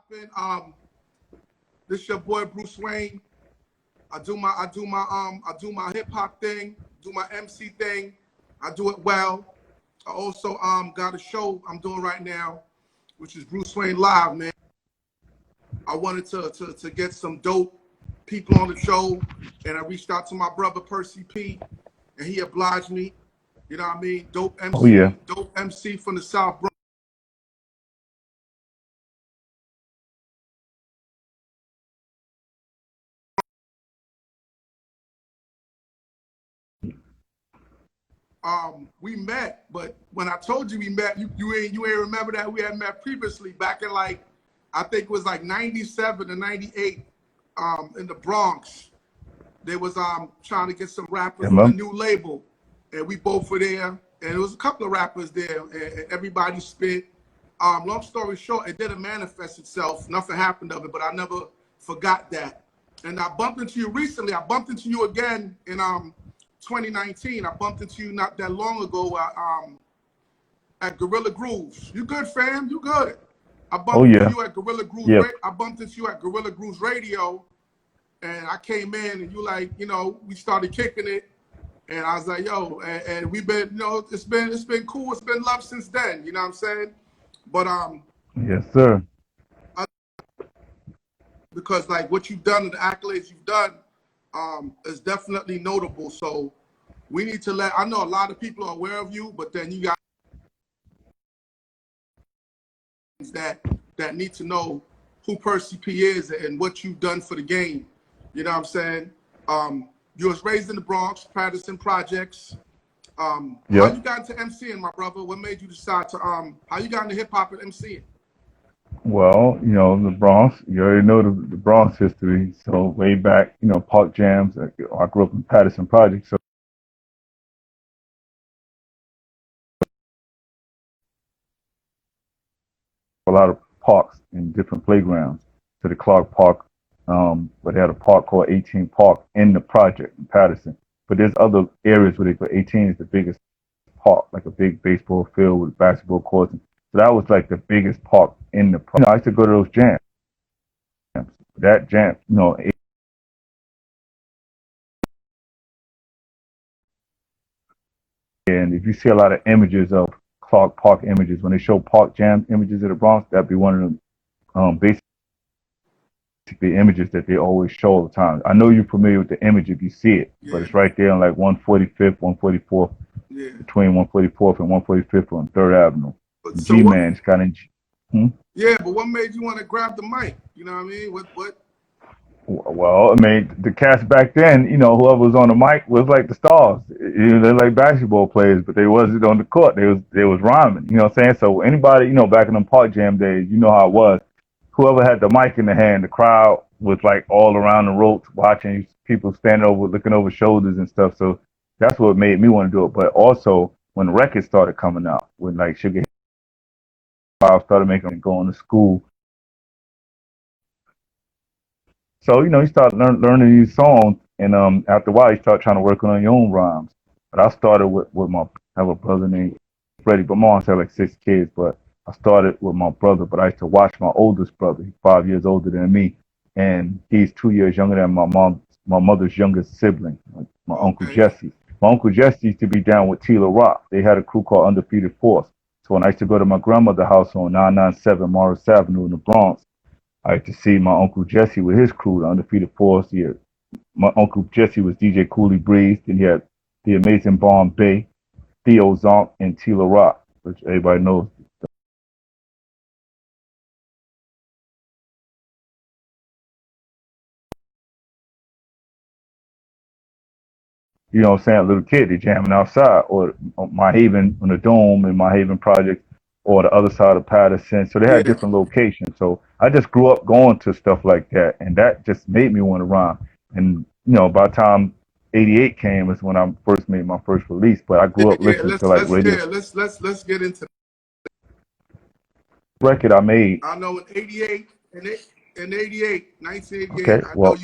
popping? This your boy Bruce Wayne. I do my hip hop thing, do my MC thing. I do it well. I also got a show I'm doing right now, which is Bruce Wayne Live, man. I wanted to get some dope people on the show, and I reached out to my brother Percee-P, and he obliged me. You know what I mean? Dope MC, Oh, yeah. Dope MC from the South Bronx. We met, but when I told you we met, you ain't remember that we had met previously back in like, I think it was like 97 or 98 in the Bronx. They was trying to get some rappers on a new label, and we both were there, and there was a couple of rappers there, and everybody spit. Long story short, it didn't manifest itself. Nothing happened of it, but I never forgot that. And I bumped into you recently. I bumped into you again in 2019. I bumped into you not that long ago at Gorilla Grooves. You good, fam? You good? I bumped into you at Gorilla Grooves. Yeah. I bumped into you at Gorilla Grooves Radio, and I came in, and you like, you know, we started kicking it, and I was like, yo, and we've been, you know, it's been cool. It's been love since then. You know what I'm saying? But yes, sir. Because like what you've done and the accolades you've done is definitely notable. So we need to I know a lot of people are aware of you, but then you got that need to know who Percee-P is and what you've done for the game. You know what I'm saying? You was raised in the Bronx, Patterson Projects. How you got into MCing, my brother? What made you decide to how you got into hip hop and MCing? Well, you know, the Bronx, you already know the Bronx history. So way back, you know, park jams. I grew up in Patterson Projects, so a lot of parks and different playgrounds. To the Clark Park, but they had a park called 18 Park in the project in Patterson. But there's other areas where but 18 is the biggest park, like a big baseball field with basketball courts. So that was like the biggest park in the project. You know, I used to go to those jams. That jam, you know, and if you see a lot of images of Clark Park images, when they show park jam images of the Bronx, that'd be one of them basically images that they always show all the time. I know you're familiar with the image if you see it, but it's right there on like 145th, 144th, between 144th and 145th on 3rd Avenue. So G-Man's kind of. Yeah, but what made you want to grab the mic? You know what I mean? What? Well, I mean, the cats back then, you know, whoever was on the mic was like the stars. You know, they're like basketball players, but they wasn't on the court. They was rhyming. You know what I'm saying? So anybody, you know, back in them park jam days, you know how it was. Whoever had the mic in the hand, the crowd was like all around the ropes watching people standing over, looking over shoulders and stuff. So that's what made me want to do it. But also when records started coming out, when like Sugar started making them going to school. So, you know, you start learning these songs, and after a while, you start trying to work on your own rhymes. But I started with I have a brother named Freddie, but my mom had like 6 kids, but I started with my brother, but I used to watch my oldest brother. He's 5 years older than me, and he's 2 years younger than my mother's youngest sibling, my Uncle Jesse. My Uncle Jesse used to be down with Tila Rock. They had a crew called Undefeated Force. So when I used to go to my grandmother's house on 997 Morris Avenue in the Bronx, I used to see my Uncle Jesse with his crew, the Undefeated Force. My Uncle Jesse was DJ Cooley Breeze. Then he had the amazing Bombay, Theo Zonk, and Tila Rock, which everybody knows. You know what I'm saying? Little kid, they jamming outside, or my Haven on the Dome in my Haven project, or the other side of Patterson. So they had different locations. So I just grew up going to stuff like that, and that just made me want to rhyme. And you know, by the time '88 came is when I first made my first release. But I grew up listening to like radio. Let's get into record I made. I know in '88, in 1988, okay, I know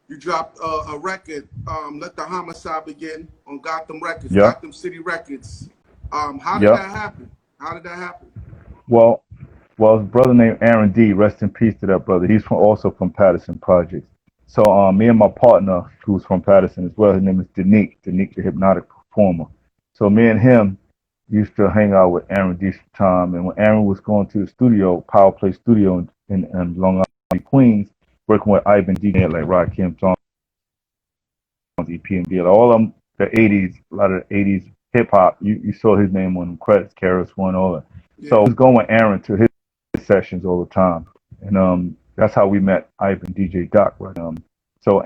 you dropped a record, Let the Homicide Begin, on Gotham Records, Gotham City Records. How did that happen? How did that happen? Well, Well, his brother named Aaron D. Rest in peace to that brother. He's also from Patterson Projects. So me and my partner, who's from Patterson as well, his name is Danique the Hypnotic Performer. So me and him used to hang out with Aaron D. time. And when Aaron was going to the studio, Power Play Studio in Long Island, Queens, working with Ivan DJ, like Rakim, Jones, EP, and Deal, all of them, the 80s, a lot of the 80s hip hop, you saw his name on credits, Karis One, all that. Yeah. So I was going with Aaron to his sessions all the time. And that's how we met Ivan DJ Doc. Right? So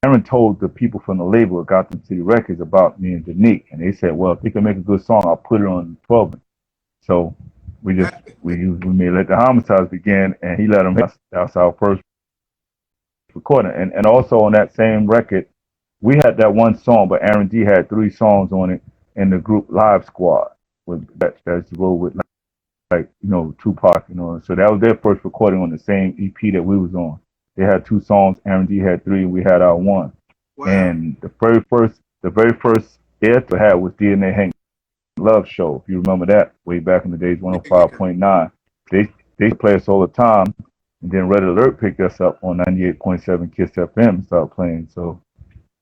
Aaron told the people from the label at Gotham City Records about me and Danique, and they said, well, if they can make a good song, I'll put it on 12. So we made Let the Homicides Begin, and he let them. That's our first recording. And also on that same record, we had that one song, but Aaron D had 3 songs on it in the group Live Squad with that's the role with like Tupac, So that was their first recording on the same EP that we was on. They had 2 songs, Aaron D had 3, and we had our 1. Wow. And the very first air to have was DNA Hank Love Show. If you remember that, way back in the days, 105.9. They play us all the time, and then Red Alert picked us up on 98.7 Kiss FM and started playing. So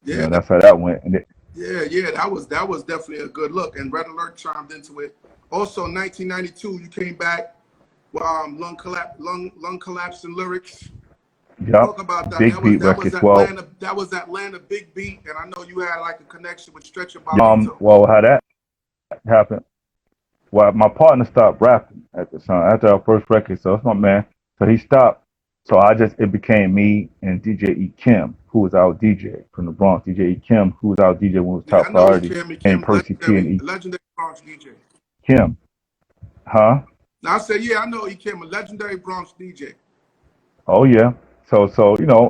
yeah, that's how that went. And that was definitely a good look. And Red Alert chimed into it. Also, in 1992, you came back with Lung Collapse and Lyrics. Yep. Talk about that. Big Beat Records. That was Atlanta Big Beat, and I know you had like a connection with Stretch Armstrong. Well, how that happened? Well, my partner stopped rapping at the time after our first record, so it's my man. So he stopped. So it became me and DJ E. Kim, who was our DJ from the Bronx. DJ E. Kim, who was our DJ when it was Top Priority, and Percee-P and E. Legendary Bronx DJ. Kim, huh? I said, I know E. Kim, a legendary Bronx DJ. Oh yeah. So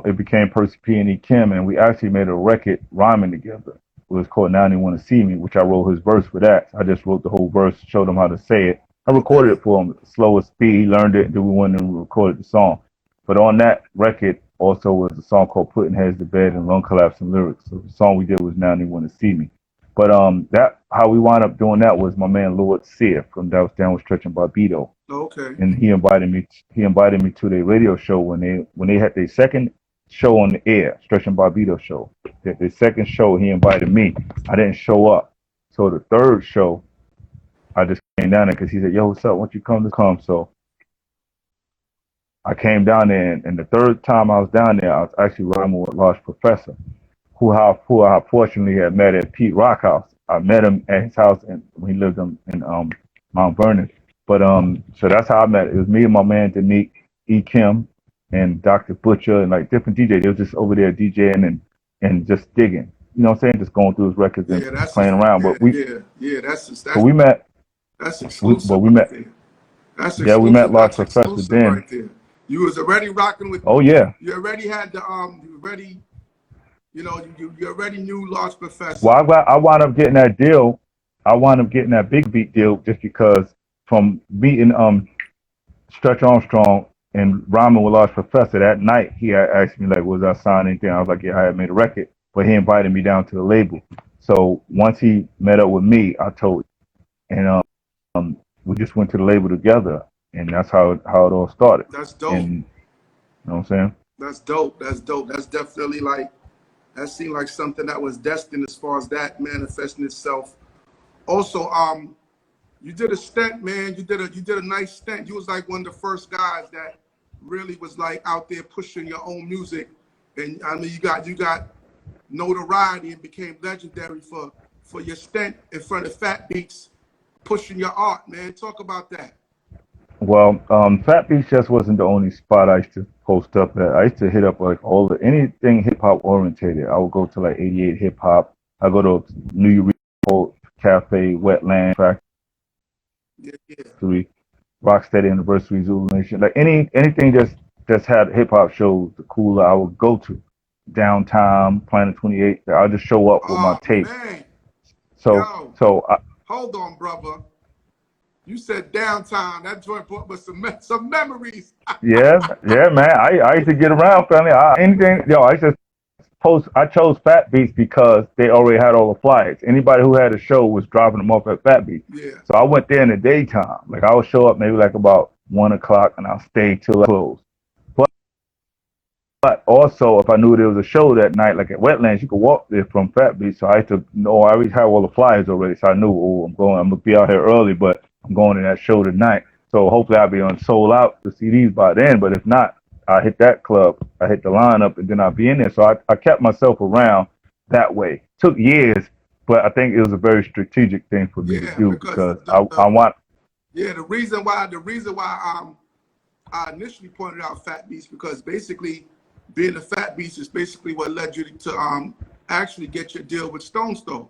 it became Percee-P and E. Kim, and we actually made a record rhyming together. It was called Now They Want to See Me, which I wrote his verse for that. I just wrote the whole verse, showed him how to say it. I recorded it for him, slower speed. He learned it, and then we went and recorded the song. But on that record also was a song called Putting Heads to Bed and Lung Collapse and Lyrics. So the song we did was Now They Want to See Me. But that how we wound up doing that was my man Lord Finesse from that was down with Stretch and Barbito. Okay. And he invited me to their radio show when they had their second show on the air, Stretch and Barbito show. The second show he invited me. I didn't show up. So the third show, I just came down there because he said, "Yo, what's up? Won't you come?" So I came down there, and the third time I was down there, I was actually rhyming with Large Professor, who I fortunately had met at Pete Rock House. I met him at his house when he lived in Mount Vernon. But so that's how I met. It was me and my man Danique, E. Kim, and Dr. Butcher, and like different DJs. They were just over there DJing and just digging. You know what I'm saying? Just going through his records and playing around. But we met. That's exclusive. But we met. That's exclusive. We met Large Professor then. Right there. You was already rocking with. Oh yeah. You already had the you already knew Large Professor. Well, I wound up getting that deal. I wound up getting that Big Beat deal just because from meeting Stretch Armstrong and rhyming with Large Professor that night, he had asked me like, was I signing anything? I was like, yeah, I had made a record, but he invited me down to the label. So once he met up with me, I told him, and we just went to the label together, and that's how it all started. That's dope. And, you know what I'm saying? That's dope. That's definitely that seemed like something that was destined as far as that manifesting itself. Also, you did a stunt, man. You did a nice stunt. You was like one of the first guys that really was like out there pushing your own music, and I mean you got notoriety and became legendary for your stunt in front of Fat Beats, pushing your art, man. Talk about that. Well, Fat Beats just wasn't the only spot I used to post up at. I used to hit up like anything hip hop orientated. I would go to like 88 Hip Hop. I go to New York Cafe, Wetland Track. Rocksteady Anniversary, Zulu Nation, like anything just had hip hop shows, the cooler I would go to. Downtown, Planet 28, I'll just show up with my tape. Man. So hold on, brother. You said downtown. That joint brought me some memories. yeah, man. I used to get around, family. I chose Fat Beats because they already had all the flyers. Anybody who had a show was dropping them off at Fat Beats. Yeah. So I went there in the daytime. Like I would show up maybe like about 1 o'clock, and I'll stay till it closed. But also, if I knew there was a show that night, like at Wetlands, you could walk there from Fat Beach. So I had to know, I already had all the flyers already. So I knew, oh, I'm going to be out here early, but I'm going to that show tonight. So hopefully I'll be on sold out the CDs by then. But if not, I hit that club, I hit the lineup, and then I'll be in there. So I kept myself around that way. Took years, but I think it was a very strategic thing for me to do because I want. Yeah, the reason why I initially pointed out Fat Beast because basically being a Fat Beast is basically what led you to actually get your deal with Stone Stone.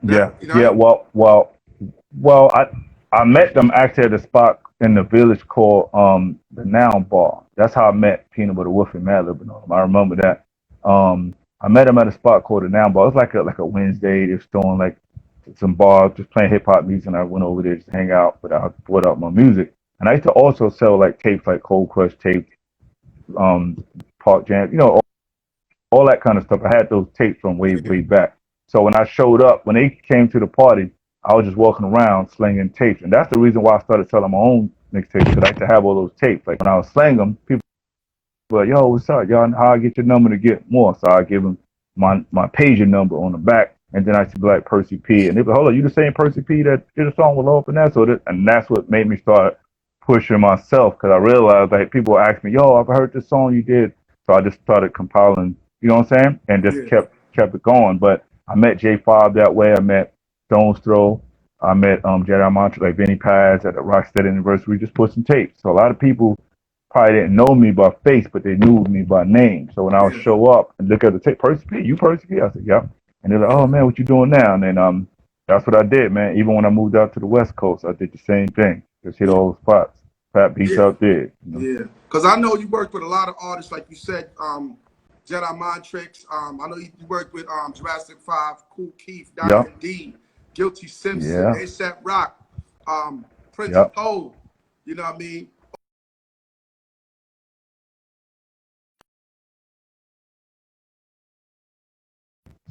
Yeah, you know? Well, I met them actually at a spot in the village called the Noun Bar. That's how I met Peanut Butter Wolf and Madlib and all them. I remember that. I met them at a spot called the Noun Bar. It was like a Wednesday. They was throwing like some bars, just playing hip hop music, and I went over there just to hang out, but I brought out my music. And I used to also sell like tapes, like Cold Crush tapes, Park Jam, you know, all that kind of stuff. I had those tapes from way back. So when I showed up, when they came to the party, I was just walking around slinging tapes. And that's the reason why I started selling my own mixtapes, because I like to have all those tapes. Like when I was slinging them, people were like, yo, what's up? Y'all, how I get your number to get more? So I give them my pager number on the back. And then I used to be like Percee-P. And they'd be like, hold on, you the same Percee-P that did a song with Lord Finesse? And that's what made me start pushing myself, because I realized like people would ask me, yo, I've heard this song you did. So I just started compiling, you know what I'm saying? And just kept it going. But I met J5 that way. I met Stone's Throw. I met Stretch Armstrong, like Benny Paz at the Rocksteady University. We just put some tapes. So a lot of people probably didn't know me by face, but they knew me by name. So when I would show up and look at the tape, Percee-P, you Percee-P? I said, yep. And they're like, oh man, what you doing now? And then that's what I did, man. Even when I moved out to the West Coast, I did the same thing. Just hit all the spots. Fat Beats out there. You know? Yeah. Because I know you worked with a lot of artists, like you said, Jedi Mind Tricks. I know you worked with Jurassic 5, Kool Keith, Dr. D, Guilty Simpson, A$AP Rock, Prince O. You know what I mean?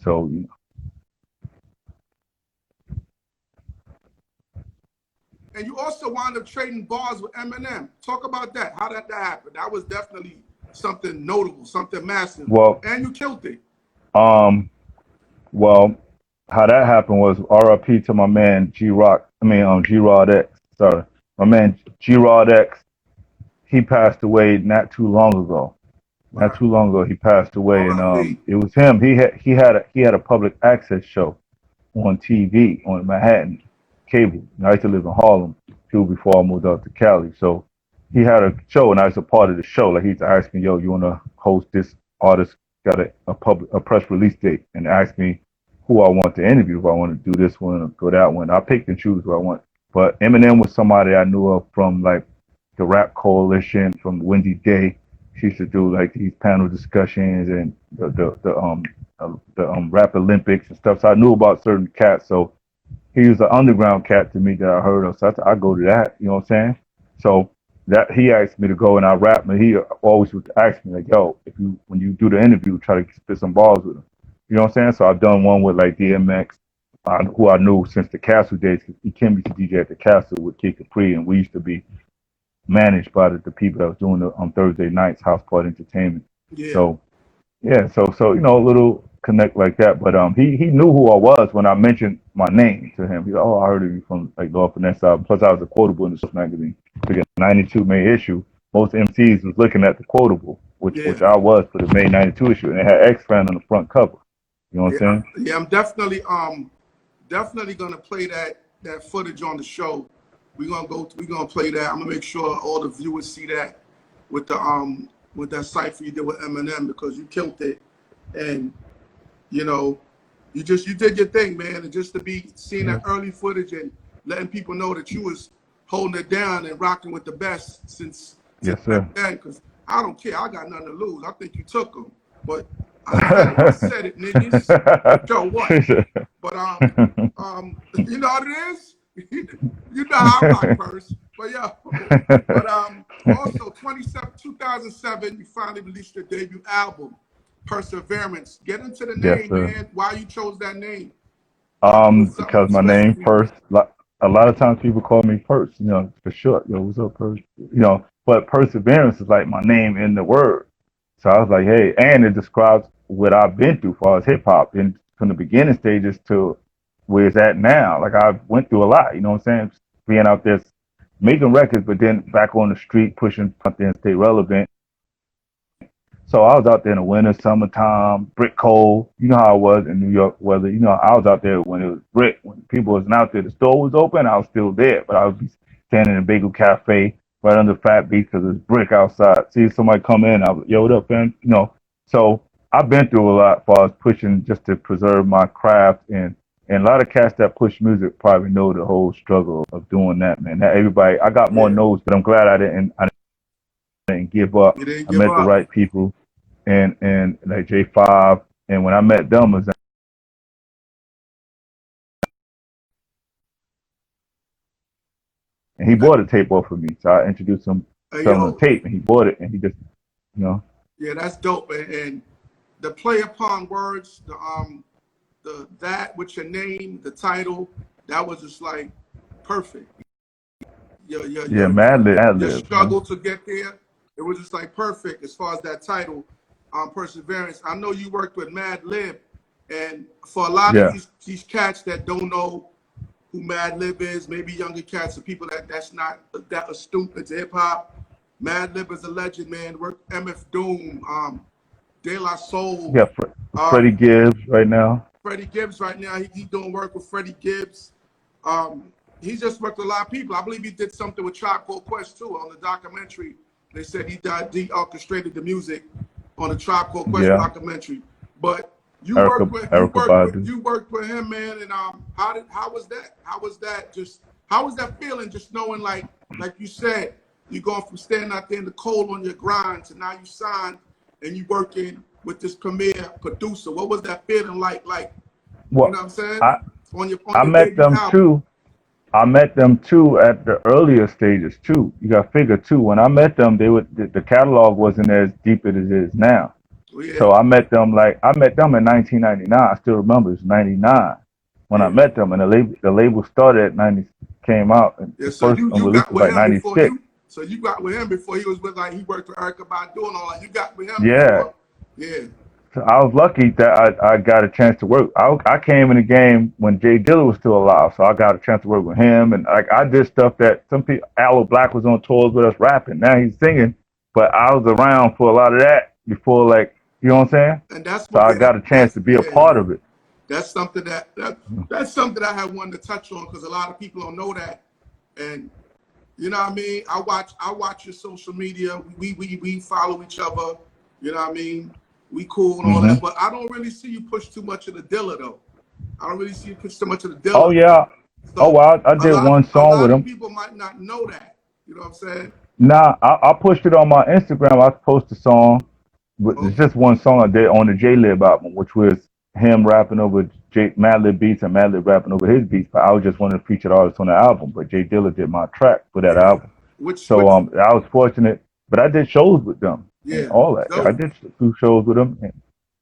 So, you know. And you also wound up trading bars with Eminem. Talk about that. How did that happen? That was definitely something notable, something massive. Well, and you killed it. Well, how that happened was RIP to my man G-Rod X. Sorry. My man G-Rod X, he passed away not too long ago. Not too long ago he passed away, and it was him. He had a public access show on TV on Manhattan cable. I used to live in Harlem too before I moved out to Cali. So he had a show, and I was a part of the show. Like he used to ask me, "Yo, you want to host this artist? Got a press release date?" And ask me who I want to interview. If I want to do this one or go that one, I picked and choose who I want. But Eminem was somebody I knew of from like the Rap Coalition, from Wendy Day. She used to do like these panel discussions and the Rap Olympics and stuff. So I knew about certain cats. So he was an underground cat to me that I heard of. So I go to that. You know what I'm saying? So that he asked me to go and I rap, and he always would ask me like, "Yo, when you do the interview, try to spit some balls with him." You know what I'm saying? So I've done one with like DMX, who I knew since the Castle days. He came to DJ at the Castle with Kid Capri, and we used to be managed by the people that was doing the on Thursday nights House Party Entertainment. Yeah. So you know, a little connect like that. But he knew who I was when I mentioned my name to him. He's like, "Oh, I heard of you from like Lord Finesse album." Plus I was a quotable in the Source magazine. Again, 92 May issue. Most MCs was looking at the quotable, which I was for the May 92 issue, and it had X-Fan on the front cover. You know what I'm saying? Yeah, I'm definitely gonna play that footage on the show. We're gonna play that. I'm gonna make sure all the viewers see that with that cypher you did with Eminem, because you killed it. And you know, you did your thing, man. And just to be seeing that early footage and letting people know that you was holding it down and rocking with the best since yes, sir. then, because I don't care. I got nothing to lose. I think you took them, but I said it, niggas. So what? But you know what it is? You know how I rock first. But also 2007, you finally released your debut album, Perseverance. Get into the name, man. Why you chose that name? Because my name first, a lot of times people call me Perce, for short. Yo, what's up, Perce? But perseverance is like my name in the word. So I was like, hey, and it describes what I've been through as far as hip hop, and from the beginning stages to where it's at now. Like I went through a lot. You know what I'm saying? Being out there making records, but then back on the street pushing something and stay relevant. So I was out there in the winter, summertime, brick cold. You know how it was in New York weather. I was out there when it was brick. When people wasn't out there, the store was open. I was still there, but I would be standing in a bagel cafe right under Fat Beach because it's brick outside. See somebody come in, I was, yo, what up, man? So I've been through a lot as far as pushing just to preserve my craft, and a lot of cats that push music probably know the whole struggle of doing that, man. Not everybody, I got more Yeah, no's, but I'm glad I didn't give up. you didn't I give met the up. right people, and like J5, and when I met them, and he Uh, bought a tape off of me, so I introduced him Hey, selling the yo, tape, and he bought it, and he just, you know, yeah, that's dope. And the play upon words, the that with your name, the title, that was just like perfect. Your your yeah, your your, Madlib, your Madlib, struggle to get there, it was just like perfect as far as that title, perseverance. I know you worked with Madlib, and for a lot of yeah, these cats that don't know who Madlib is, maybe younger cats or people that's not that astute into hip hop. Madlib is a legend, man. Worked MF Doom, De La Soul, yeah, Freddie um, Gibbs right now, Freddie Gibbs right now. He doing work with Freddie Gibbs. He's just worked with a lot of people. I believe he did something with Tribe Called Quest too on the documentary. They said he orchestrated the music on the Tribe Called Quest yeah, documentary. But Erica Badu. you worked with him, man. And how was that? How was that feeling? Just knowing like you said, you going from standing out there in the cold on your grind to now you signed and you working with this premier producer. What was that feeling like? Like, you know Well, what I'm saying? I On I your met debut them album. too. I met them too at the earlier stages too. You got to figure too. When I met them, the catalog wasn't as deep as it is now. Oh, yeah, So I met them in 1999. I still remember it's 99 when I yeah, met them, and the label started at 90, came out, and yeah. the So first you release got was with like him before 96. you. So you got with him before he was with he worked with Erica Badu and all that. You got with him Yeah, before. Yeah, so I was lucky that I got a chance to work. I came in the game when J-Dilla was still alive, so I got a chance to work with him, and like I did stuff that some people. Aloe Black was on tours with us rapping. Now he's singing, but I was around for a lot of that before, like you know what I'm saying. and that's So what I yeah, got a chance to be a yeah. part of it. That's something that's something I had wanted to touch on because a lot of people don't know that. And you know what I mean? I watch your social media. We follow each other. You know what I mean? We cool and all Hmm. that. But I don't really see you push too much of the Dilla though. I don't really see you push too much of the Oh Dilla. yeah. Oh So well, I did one a song with lot of him. people might not know that. You know what I'm saying? Nah, I pushed it on my Instagram. I posted a song. But Oh, there's just one song I did on the J-Lib album, which was him rapping over Madlib beats and Madlib rapping over his beats. But I was just one of the featured artists on the album. But J Dilla did my track for that yeah. album. Which So which I was fortunate, but I did shows with them and yeah. all that. I Dope. did a few shows with them,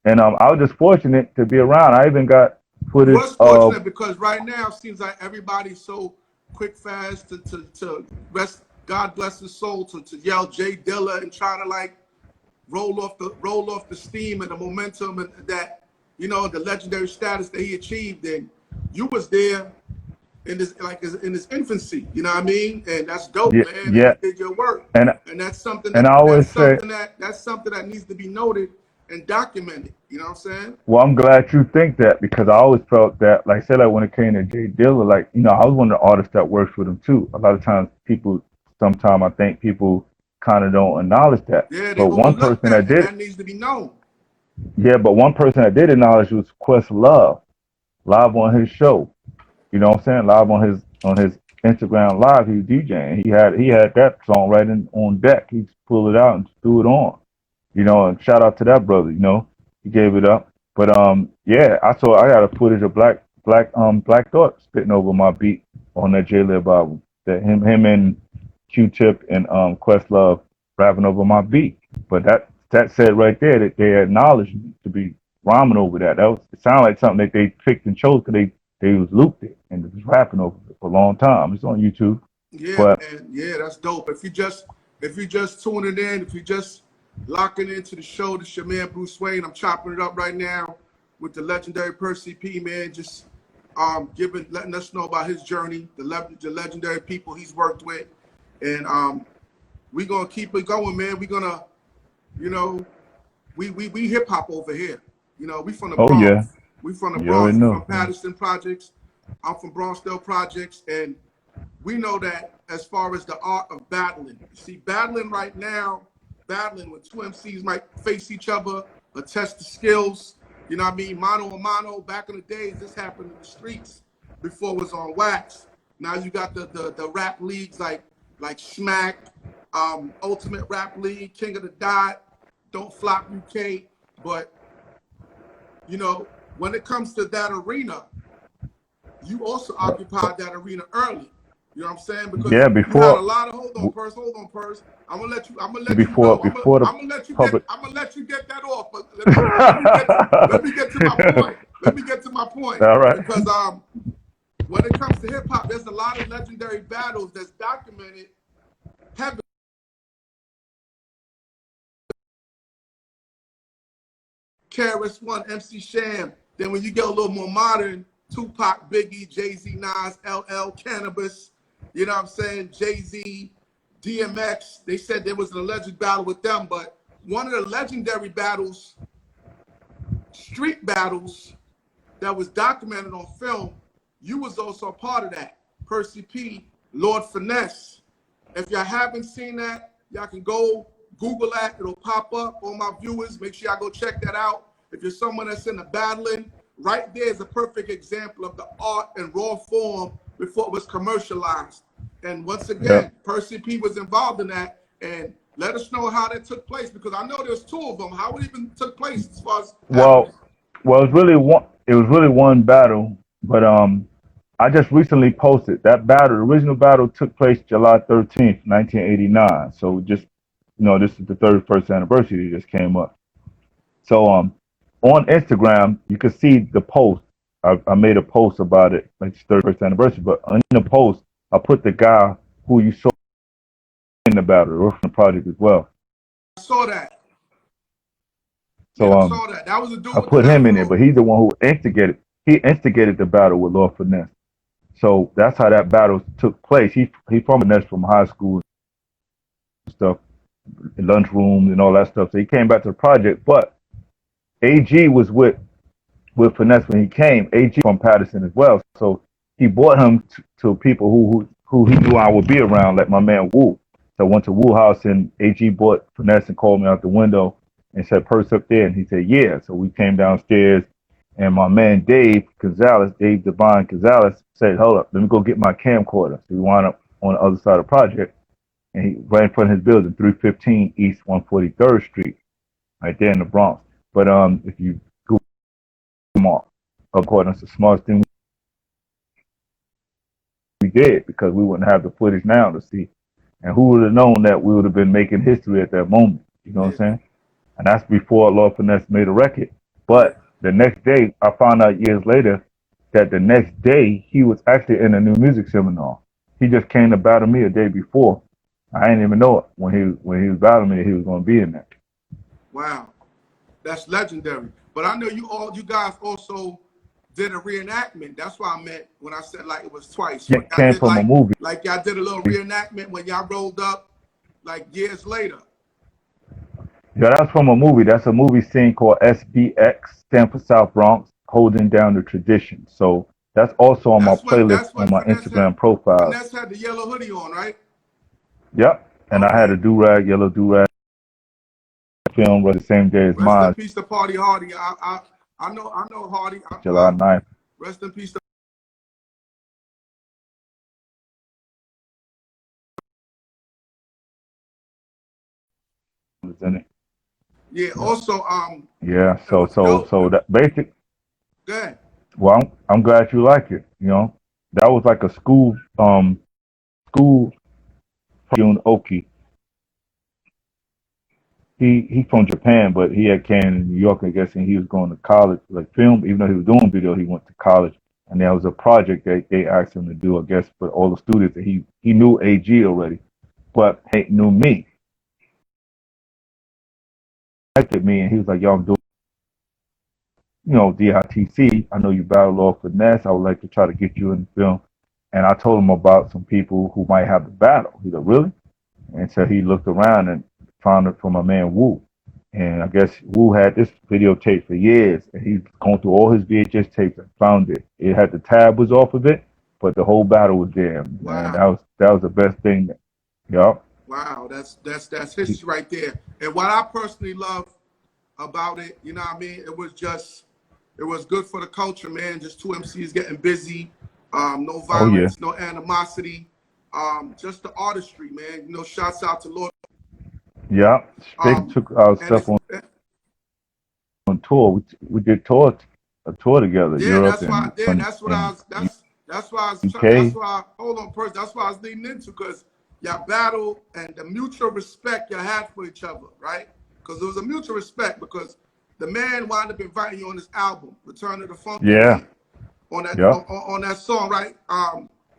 and I was just fortunate to be around. I even got You footage was of fortunate because right now it seems like everybody's so quick fast to rest God bless his soul to yell Jay Dilla and try to like roll off the steam and the momentum and that the legendary status that he achieved. And you was there in his infancy, you know what I mean? And that's dope, yeah, man. And you yeah, did your work. and And that's something and I always say, that's something that needs to be noted and documented. You know what I'm saying? well, I'm glad you think that because I always felt that, like I said, like when it came to Jay Dilla, like I was one of the artists that works with him too. A lot of times, sometimes I think people kind of don't acknowledge that. Yeah, they But one overlook person that that, and did, that needs to be known. yeah, but one person that did acknowledge was Questlove, live on his show. You know what I'm saying? Live on his Instagram live, he was DJing. He had that song right on deck. He just pulled it out and threw it on. And shout out to that brother. He gave it up. But yeah, I got a footage of Black Thought spitting over my beat on that J-Lib album. That him and Q-Tip and Questlove rapping over my beat. But that said right there that they acknowledged me to be rhyming over that. It sounded like something that they picked and chose because they was looped it and was rapping over it for a long time. It's on YouTube. Yeah, But man. Yeah, that's dope. If you just tuning in, if you just locking into the show, this your man Bruce Wayne. I'm chopping it up right now with the legendary Percee-P, man. Just letting us know about his journey, the legendary people he's worked with, and we're gonna keep it going, man. We're gonna, you know, we hip hop over here. You know, we from the oh yeah, Bronx. We from the you already Bronx. We know. from Patterson Projects. I'm from Bronxdale Projects, and we know that as far as the art of battling, you see, battling right now, battling when two MCs might face each other, test the skills. You know what I mean? Mano a mano. Back in the days, this happened in the streets before it was on wax. Now you got the rap leagues like Smack, Ultimate Rap League, King of the Dot, Don't Flop UK. But you know, when it comes to that arena, you also occupied that arena early. You know what I'm saying? Because Yeah, you had a before lot of hold on, Purse. I'm gonna let you before go. before the public. I'm gonna let you get that off. But let me get to my point. Let me get to my point. All right. Because when it comes to hip hop, there's a lot of legendary battles that's documented heavily. KRS One, MC Sham. Then when you get a little more modern, Tupac, Biggie, Jay-Z, Nas, LL, Cannabis, you know what I'm saying? Jay-Z, DMX. They said there was an alleged battle with them, but one of the legendary battles, street battles, that was documented on film, you was also a part of that. Percee-P, Lord Finesse. If y'all haven't seen that, y'all can go Google that. It'll pop up on my viewers. Make sure y'all go check that out. If you're someone that's in the battling, right there is a perfect example of the art in raw form before it was commercialized. And once again, Percee-P was involved in that. And let us know how that took place, because I know there's two of them. How it even took place as far as happening. Well, it was really one. It was really one battle, but I just recently posted that battle. The original battle took place July 13th, 1989. So just this is the 31st anniversary that just came up. So on Instagram, you can see the post. I made a post about it, like it's 31st anniversary. But in the post, I put the guy who you saw in the battle, or from the project as well. I saw that. So yeah, I saw that. That was a dude I with the put him in there, afro. but he's the one who instigated. He instigated the battle with Lord Finesse. So that's how that battle took place. He from Finesse from high school and stuff, lunchroom and all that stuff. So he came back to the project, but AG was with Finesse when he came. AG from Patterson as well. So he brought him to people who he knew I would be around, like my man Wu. So I went to Wu house and AG brought Finesse and called me out the window and said, "Purse up there?" And he said, "Yeah." So we came downstairs and my man Dave Divine Gonzalez said, "Hold up, let me go get my camcorder." So we wound up on the other side of the project and he right in front of his building, 315 East 143rd Street, right there in the Bronx. But if you Google Mark, of course, that's the smartest thing we did, because we wouldn't have the footage now to see. And who would have known that we would have been making history at that moment? You know what I'm saying? And that's before Lord Finesse made a record. But the next day, I found out years later that the next day he was actually in a new music seminar. He just came to battle me a day before. I didn't even know it when he was battling me that he was going to be in that. Wow, that's legendary. But I know you guys also did a reenactment. That's why I meant when I said like it was twice. It came from a movie. Like y'all did a little reenactment when y'all rolled up like years later. Yeah, that's from a movie. That's a movie scene called SBX, stand for South Bronx, holding down the tradition. So that's also on my playlist on my Instagram profile. Finesse had the yellow hoodie on, right? Yep. And I had a yellow do-rag film was the same day as mine. Rest in peace to Party Hardy. I know Hardy. July 9th. Rest in peace to in it. Yeah, also yeah, so that basic. Good. Well, I'm glad you like it. That was like a school Oki. He from Japan, but he had came in New York, I guess, and he was going to college, like film. Even though he was doing video, he went to college and there was a project that they asked him to do, I guess, for all the students. That he knew AG already, but he knew me. Connected me, and he was like, "Yo, I'm doing, DITC. I know you battle Lord Finesse. I would like to try to get you in the film." And I told him about some people who might have the battle. He's like, "Really?" And so he looked around and found it for my man Wu. And I guess Wu had this videotape for years, and he's gone through all his VHS tapes and found it. It had the tab was off of it, but the whole battle was there. Man, Wow. that was the best thing. Yup. Wow, that's history right there. And what I personally love about it, you know what I mean? It was good for the culture, man. Just two MCs getting busy, no Oh yeah. violence, no animosity, just the artistry, man. Shouts out to Lord. Yeah. They took our And stuff on tour. We did a tour together, yeah, Europe that's why. Yeah, and that's what I and was. That's why I was. That's UK. why. Hold on, first. That's why I was leading into because y'all battle and the mutual respect y'all had for each other, right? Because there was a mutual respect because the man wound up inviting you on his album, Return of the Funky Yeah. Man, on that Yep. on that song, right?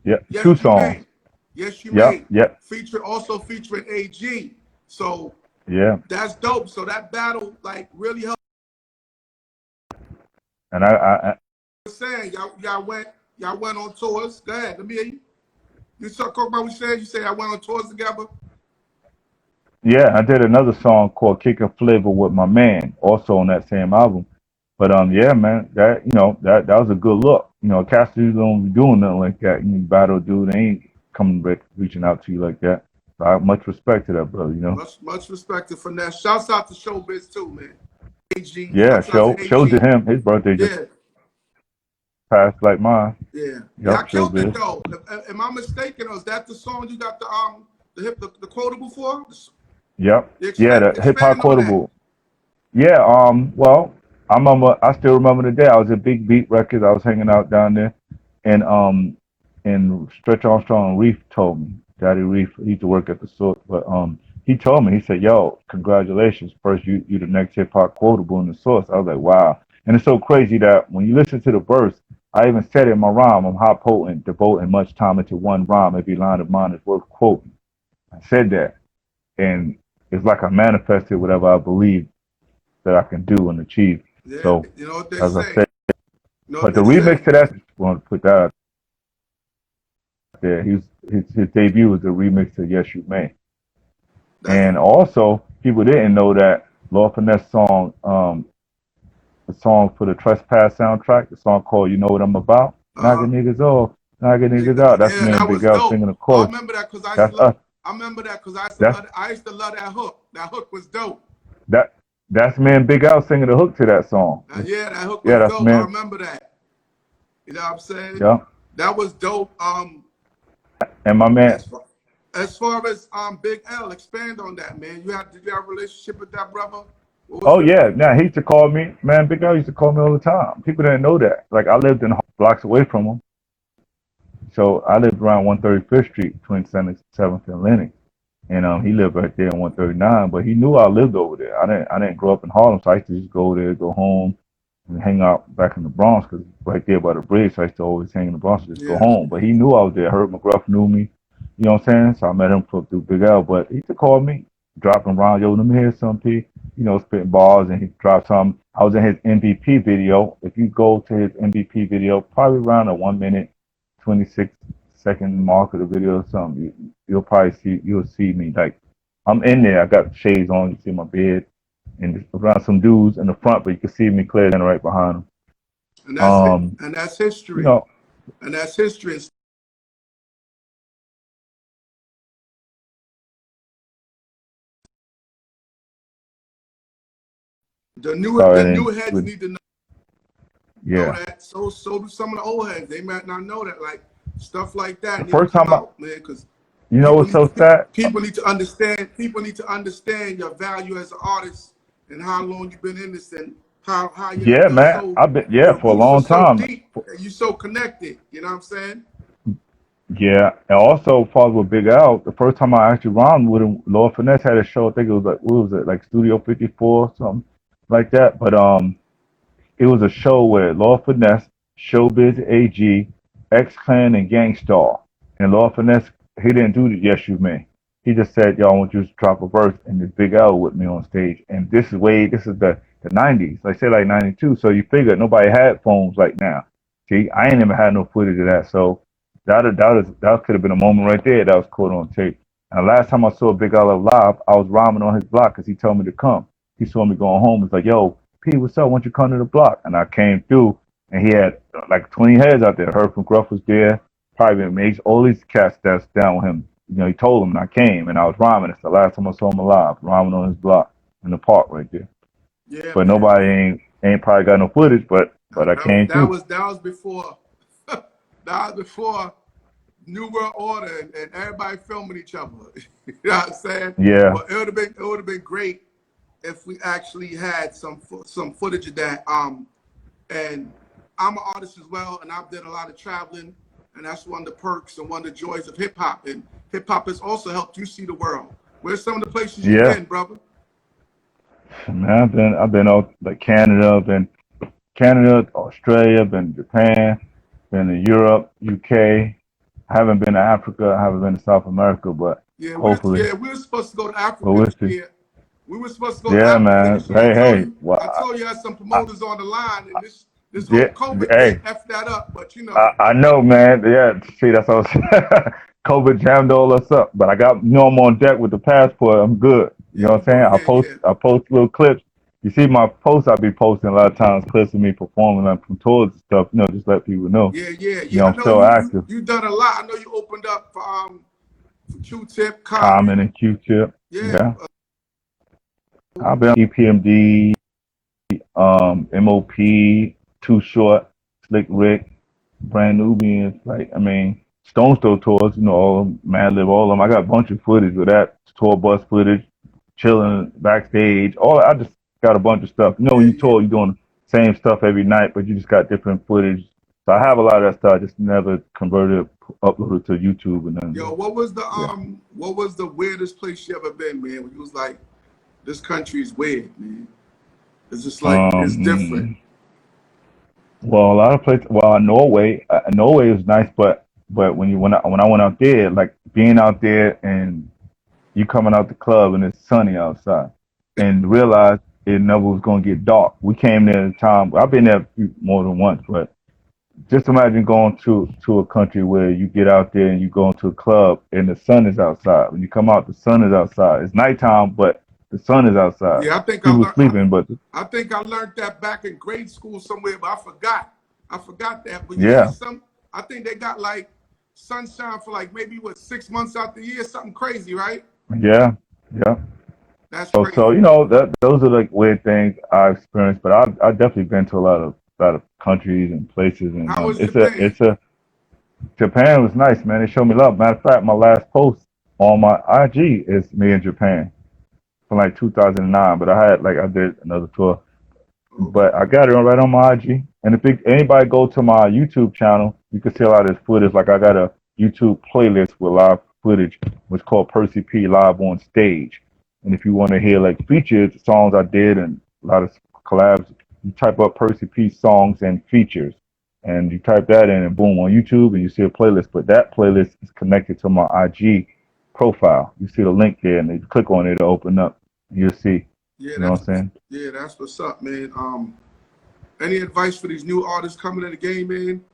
Yep. Yes, Two you songs. may. Yes, you Yep. may. Yep. Also featuring AG. So Yeah. that's dope. So that battle like really helped. And I Saying y'all went on tours. Go ahead, let me hear you. You talk about what you said. You say I went on tours together. yeah, I did another song called "Kick a Flavor" with my man, also on that same album. But yeah, man, that was a good look. Cassidy don't be doing nothing like that. You battle dude, they ain't coming back reaching out to you like that. So I have much respect to that brother. Much respect to Finesse. Shouts out to Showbiz too, man. AG. Yeah, Shouts out to shows to AG. him. His birthday just Yeah, passed like mine. yeah. Y'all Yup, killed it showbiz. though. Am I mistaken? Or is that the song you got the quotable for? Yep. Yeah, the hip hop Expand on that. quotable. Yeah, well, I still remember the day. I was at Big Beat Records. I was hanging out down there, and Stretch Armstrong and Reef told me, Daddy Reef, he used to work at the source, but he told me, he said, "Yo, congratulations, first you the next hip hop quotable in the source." I was like, wow. And it's so crazy that when you listen to the verse, I even said it in my rhyme, I'm hot potent, devoting much time into one rhyme. Every line of mine is worth quoting. I said that, and it's like I manifested whatever I believe that I can do and achieve. Yeah, So, you know what they as I say. said, You know what but the they remix say. to that, I want to put that out there. His debut was the remix to "Yes You May," That's and also people didn't know that Lord Finesse song, the song for the Trespass soundtrack, the song called "You Know What I'm About," knocking niggas off, knocking niggas out. That's yeah, me and that Big was Al dope. singing the Oh, I chorus. remember that because That's us. I remember that because That's I used to love that hook. That hook was dope. that. That's me and Big Al singing the hook to that song. Yeah, that hook Yeah, was that's dope. I man. remember that. You know what I'm saying? Yeah, That was dope. and my man. As far as far as Big L, expand on that, man. Did you have a relationship with that brother? What was Oh the yeah, now he used to call me, man. Big Al used to call me all the time. People didn't know that. Like I lived in blocks away from him, so I lived around 135th Street, between 77th and Lennox, and he lived right there on 139. But he knew I lived over there. I didn't grow up in Harlem, so I used to just go there, go home, and hang out back in the Bronx because right there by the bridge. So I used to always hang in the Bronx and just go yeah, home. But he knew I was there. Herb McGruff knew me. You know what I'm saying? So I met him through Big L. But he used to call me, dropping around, yo, let me hear some P. Spitting bars, and he dropped some. I was in his MVP video. If you go to his MVP video, probably around a 1 minute, 26-second mark of the video or something, you'll see me. Like, I'm in there. I got shades on. You see my beard. And around some dudes in the front, but you can see me clear and right behind them. and that's it. Um, And that's you history. know, And that's history. The started new heads with, need to know yeah. that. So do some of the old heads. They might not know that. Like stuff like The that need to first come time out, man, because what's so sad? people need to understand. People need to understand your value as an artist and how long you've been in this and how Yeah, you're man. so I've been, yeah, your for a roots are long so time. deep and you're so connected. You know what I'm saying? Yeah, and also followed with Big Al. The first time I actually rhymed with him, Lord Finesse had a show. I think it was like, what was it, like Studio 54, something like that. But it was a show where Lord Finesse Showbiz AG, X-Clan, and Gangstar. And Lord Finesse, he didn't do the Yes You May. He just said, "Y'all want you to drop a verse and this Big L with me on stage." And this is the 90s, like say like 92. So you figure nobody had phones like now. See, I ain't even had no footage of that. So that could have been a moment right there that was caught on tape. And the last time I saw Big L live, I was rhyming on his block because he told me to come. He saw me going home. He's like, "Yo, P, what's up? Why don't you come to the block?" And I came through, and he had like 20 heads out there. Heard from Gruff was there, Private Mates, all these cats that's down with him. You know, he told them, and I came, and I was rhyming. It's the last time I saw him alive, rhyming on his block in the park right there. Yeah, But man. nobody ain't probably got no footage, but I came That through. was that was before that was before New World Order and everybody filming each other. You know what I'm saying? Yeah, But it would have been great if we actually had some footage of that. And I'm an artist as well, and I've done a lot of traveling, and that's one of the perks and one of the joys of hip hop. And hip hop has also helped you see the world. Where's some of the places you've yeah. been, brother? Man, I've been out like Canada, been Canada, Australia, been Japan, been to Europe, UK. I haven't been to Africa. I haven't been to South America, but Yeah, hopefully. we were supposed to go to But Africa we'll this see. year. We were supposed to go to Yeah, Africa man. this year. Hey, hey. I Well, told you I had some I, promoters on the line, and this whole yeah, COVID thing hey. effed that up. But you I, know, I know, man. Yeah, see, that's what I was COVID jammed all us up, but I got I'm on deck with the passport. I'm good. You yeah, know we what I'm saying? go. Yeah, yeah, I post little clips. You see my posts I be posting a lot of times, clips of me performing like from tours and stuff. You know, just let people know. yeah, yeah, You yeah. know, I I'm know still active. you done a lot. I know you opened up for Q-Tip, Common Common. and Q-Tip. Yeah, Yeah, I've been on EPMD, MOP, Too Short, Slick Rick, Brand Nubians. Like, I mean, Stone Store tours, you know, all of them, Madlib, all of them. I got a bunch of footage with that, tour bus footage, chilling backstage. All I just got a bunch of stuff. You know, when yeah, you yeah. tour, you're doing the same stuff every night, but you just got different footage. So I have a lot of that stuff. I just never converted, uploaded to YouTube and nothing. Yo, But yeah. what was the weirdest place you ever been, man? When you was like, this country is weird, man. It's just like it's different. Um, Well, a lot of places. Well, Norway was nice, but when I went out there, like being out there and you coming out the club and it's sunny outside, and realize it never was gonna get dark. We came there at a time. I've been there more than once, but just imagine going to a country where you get out there and you go into a club and the sun is outside. When you come out, the sun is outside. It's nighttime, but the sun is outside. Yeah, People are sleeping, but I think I learned that back in grade school somewhere, but I forgot. I forgot that. But yeah, yeah, I think they got like sunshine for like maybe what 6 months out the year, something crazy, right? yeah, yeah. That's So crazy. you know that those are like weird things I've experienced, but I've definitely been to a lot of countries and places, and How was it's Japan? a Japan was nice, man. They showed me love. Matter of fact, my last post on my IG is me in Japan from like 2009, but I did another tour, Okay. but I got it right on my IG. And anybody go to my YouTube channel, you can see a lot of this footage. Like I got a YouTube playlist with live footage, which is called Percee-P Live on Stage. And if you want to hear like features, songs I did, and a lot of collabs, you type up Percee-P songs and features, and you type that in, and boom, on YouTube, and you see a playlist. But that playlist is connected to my IG profile. You see the link there, and you click on it, it'll open up. And you'll see. Yeah, You know what I'm saying? that's what's up, man. Any advice for these new artists coming in the game, man?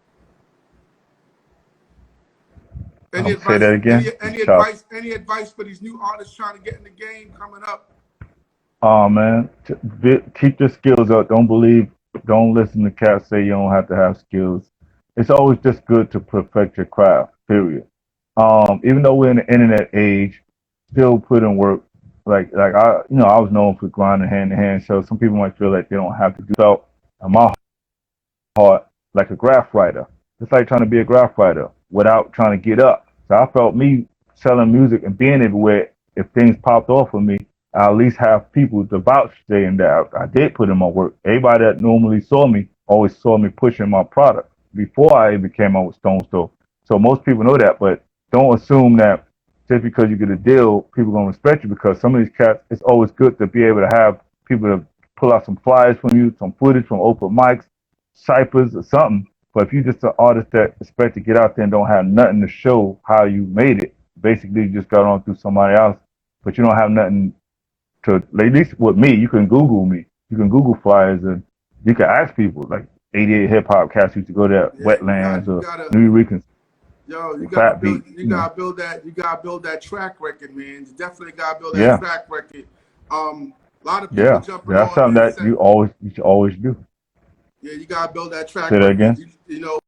Say that again. It's choppy. Any advice for these new artists trying to get in the game coming up? Oh man, keep your skills up. Don't listen to cats say you don't have to have skills. It's always just good to perfect your craft. Period. Even though we're in the internet age, still put in work. I was known for grinding hand to hand. So some people might feel like they don't have to do so. In my heart, like a graph writer. It's like trying to be a graph writer without trying to get up. So I felt me selling music and being everywhere. If things popped off of me, I at least have people to vouch saying that I did put in my work. Everybody that normally saw me always saw me pushing my product before I even came out with Stone Store. So most people know that, but don't assume that just because you get a deal, people gonna respect you. Because some of these cats, it's always good to be able to have people to pull out some flyers from you, some footage from open mics, Cyphers or something, But if you're just an artist that expect to get out there and don't have nothing to show how you made it, basically you just got on through somebody else, but you don't have nothing to, at least with me, you can Google me. You can Google flyers and you can ask people, like 88 hip hop cats used to go there, Yeah, Wetlands you or gotta, New Eureka, yo, Fat Beats, you gotta build that, track record, man. You definitely gotta build that Yeah, track record. A lot of people yeah. jumping That's on something here and that said, you should always do. yeah, you gotta build that track Say that record. again? You know,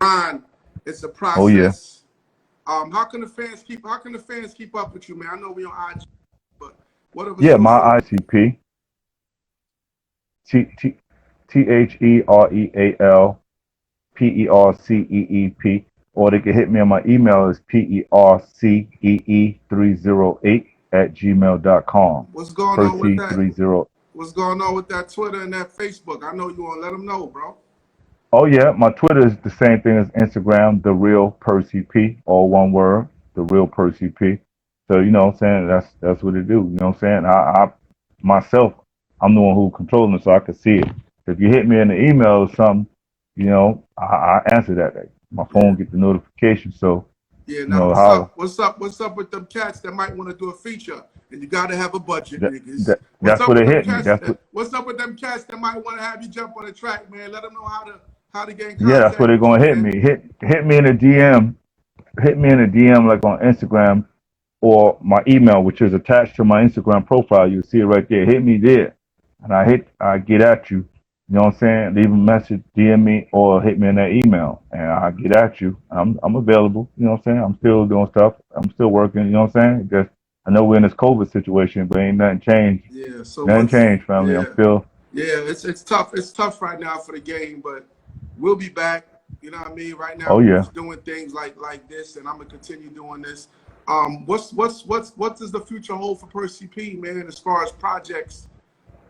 Ron, it's a Oh yeah. process. How can the fans keep up with you, man? I know we on IG, but what other Yeah, social? my ICP. TherealPerceeP, or they can hit me on my email is percee308 @gmail.com. What's going on with that? Percee30. What's going on with that Twitter and that Facebook? I know you want to let them know, bro. Oh yeah, my Twitter is the same thing as Instagram, the real Percee-P, all one word, the real Percee-P. So you know what I'm saying, that's what it do. You know what I'm saying? I myself, I'm the one who controlling it, so I can see it. If you hit me in the email or something, you know, I answer that. My Yeah. phone get the notification, so Yeah. you Now know what's up? how What's up with them cats that might want to do a feature? And you got to have a budget, that, niggas. What's that's up what with it them hit me. cats? That's what What's up with them cats that might want to have you jump on the track, man? Let them know how to get in yeah, that's what contact they're with you, gonna hit man. me. Hit me in a DM. Hit me in a DM like on Instagram or my email, which is attached to my Instagram profile. You'll see it right there. Hit me there, and I get at you. You know what I'm saying? Leave a message, DM me, or hit me in that email, and I get at you. I'm available. You know what I'm saying? I'm still doing stuff. I'm still working. You know what I'm saying? Just I know we're in this COVID situation, but ain't nothing changed. Yeah. So Nothing what's changed, family. I'm yeah. still. Yeah, it's tough. It's tough right now for the game, but we'll be back. You know what I mean? Right now Oh we're yeah. just doing things like this, and I'm gonna continue doing this. What does the future hold for Percee-P, man? As far as projects,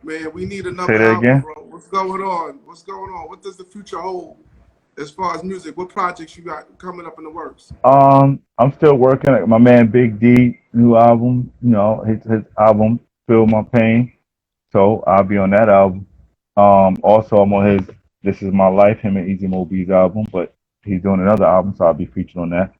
man, we need Say another that album, again. bro. What's going on? What's going on? What does the future hold as far as music? What projects you got coming up in the works? I'm still working. Like my man Big D new album. You know his album Feel My Pain. So I'll be on that album. Also I'm on his This Is My Life, him and Easy Mo B's album, but he's doing another album, so I'll be featured on that.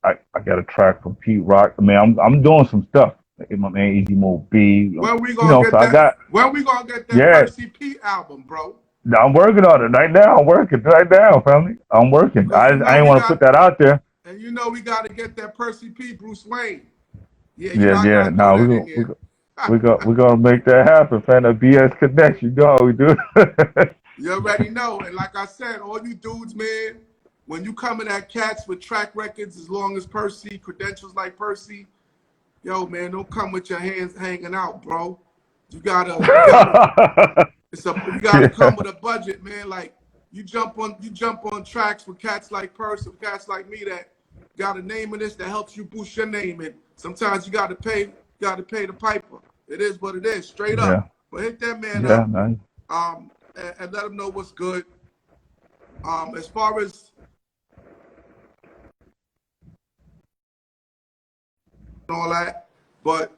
I got a track from Pete Rock. I mean, I'm doing some stuff. Like my man Easy Mo B. When we You gonna know, so get I that? got When we gonna get that yeah. Percee-P album, bro? I'm working on it right now. I'm working right now, family. I'm working. Because you I know ain't we want to put got that out there. And you know we got to get that Percee-P Bruce Wayne. Yeah, you know Yeah, I yeah. got to throw Now that in there. we're gonna make that happen, fam. The BS connection. You know how we do. You already know. And like I said, all you dudes, man, when you coming at cats with track records as long as Percee, credentials like Percee, yo, man, don't come with your hands hanging out, bro. You gotta come Yeah, with a budget, man. Like you jump on tracks with cats like Percee, with cats like me that got a name in this that helps you boost your name. And sometimes you gotta pay the piper. It is what it is, straight yeah, up. But hit that man yeah, up, man. and let him know what's good. As far as all that, but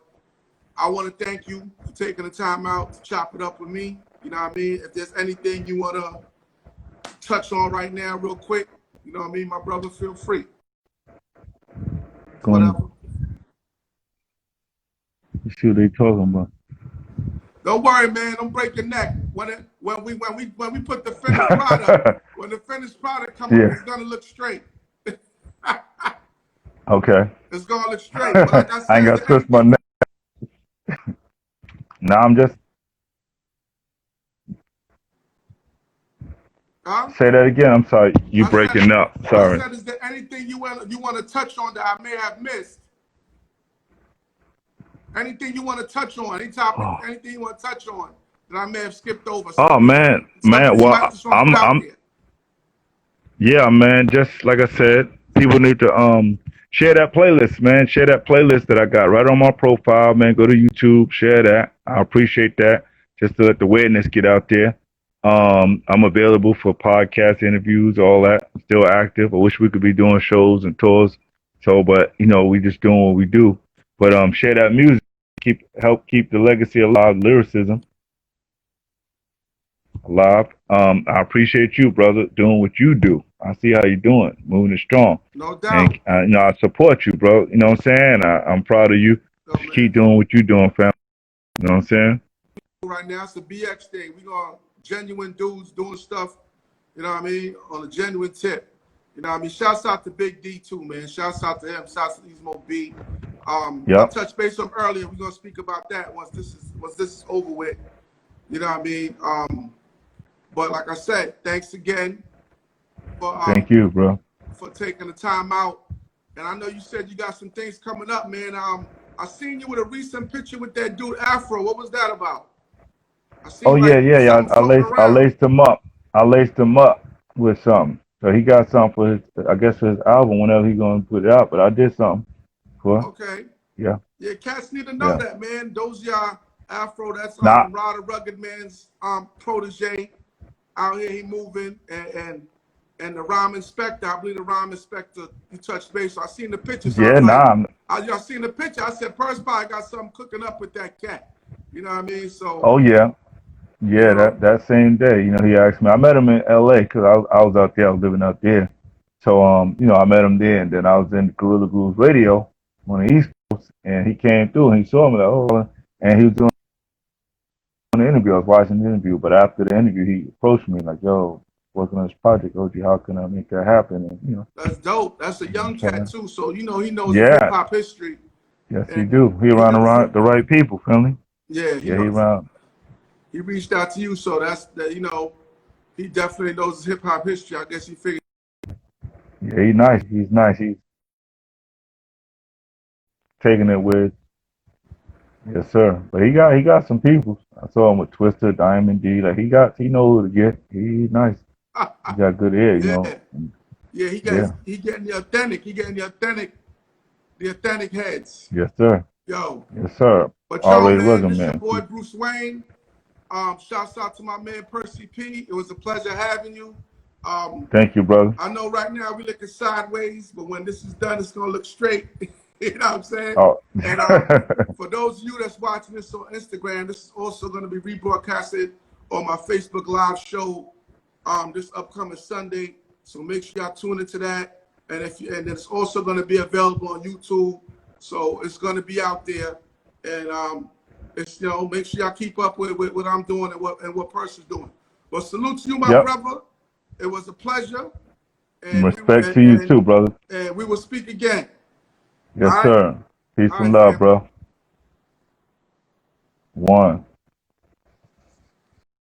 I want to thank you for taking the time out to chop it up with me. You know what I mean? If there's anything you want to touch on right now, real quick, you know what I mean, my brother, feel free. Going Whatever. to see what they talking about. Don't worry, man. Don't break your neck. When we put the finished product, when the finished product come up, Yeah. it's gonna look straight. Okay. It's gonna look straight. But like I I ain't said, is got to there twist my anything neck. Now I'm just huh? say that again. I'm sorry. You I said breaking up. Sorry. is there anything you want to touch on that I may have missed? Anything you want to touch on? Any topic? Oh, Anything you want to touch on that I may have skipped over? oh man, Something man. that you Well, might just want to put out there. yeah, man. Just like I said, people need to share that playlist, man. Share that playlist that I got right on my profile, man. Go to YouTube, share that. I appreciate that. Just to let the awareness get out there. I'm available for podcast interviews, all that. I'm still active. I wish we could be doing shows and tours. So, but you know, we just doing what we do. But share that music. Help keep the legacy alive, lyricism. Live. I appreciate you, brother, doing what you do. I see how you doing, moving it strong. No And doubt. I support you, bro. You know what I'm saying? I'm proud of you. So, Just man, keep doing what you're doing, fam. You know what I'm saying? right now it's the BX thing. We got genuine dudes doing stuff, you know what I mean, on a genuine tip. You know what I mean? Shouts out to Big D too, man. Shouts out to him. Shouts to Easmo B. I Yep. touched base on earlier. We're gonna speak about that once this is over with. You know what I mean? But like I said, thanks again Thank you, bro. for taking the time out. And I know you said you got some things coming up, man. I seen you with a recent picture with that dude Afro. What was that about? I Oh seen yeah, like yeah, yeah. something floating I around. laced him up. I laced him up with something. So he got something for his, I guess, for his album whenever he's gonna put it out. But I did something for. Okay. Yeah, Yeah, cats need to know yeah. that, man. Those y'all Afro, that's Nah. Ryder Rugged Man's protege out here. He moving and the rhyme inspector, I believe the rhyme inspector, you touched base. So I seen the picture. So I Yeah, was like, nah. I seen the picture. I said, Percee-P got something cooking up with that cat. You know what I mean? So, Oh yeah, you yeah. know, That same day, he asked me. I met him in L.A. because I was out there. I was living out there. So I met him there, and then I was in Gorilla Grooves Radio on the East Coast, and he came through and he saw me like, oh, and he was doing the interview. I was watching the interview, but after the interview, he approached me like, yo, working on this project, OG, how can I make that happen? And that's dope. That's a young cat too. So, you know, he knows his hip yeah, hop history. yes, he And do. He he around knows, the right people, feel me? yeah, Yeah, he around. he reached out to you. So that's that, you know, he definitely knows his hip hop history. I guess he figured. Yeah, he's nice. He's nice. He's taking it with. Yes, sir. But he got some people. I saw him with Twister, Diamond D. Like he know who to get. He's nice. He got good ear, Yeah. And, Yeah, yeah. he getting the authentic. He getting the authentic heads. Yes, sir. Yo. Yes, sir. But y'all, Already man, was a this your man. boy Bruce Wayne. Shouts out to my man Percee-P. It was a pleasure having you. Thank you, brother. I know right now we're looking sideways, but when this is done, it's gonna look straight. You know what I'm saying? Oh. And for those of you that's watching this on Instagram, this is also gonna be rebroadcasted on my Facebook Live show this upcoming Sunday. So make sure y'all tune into that. And and it's also gonna be available on YouTube. So it's gonna be out there. And it's make sure y'all keep up with what I'm doing and what Percy's doing. But salute to you, my Yep. brother. It was a pleasure. Respect to you too, brother. And we will speak again. Yes, All right? sir. Peace All and right, love, family. bro. One.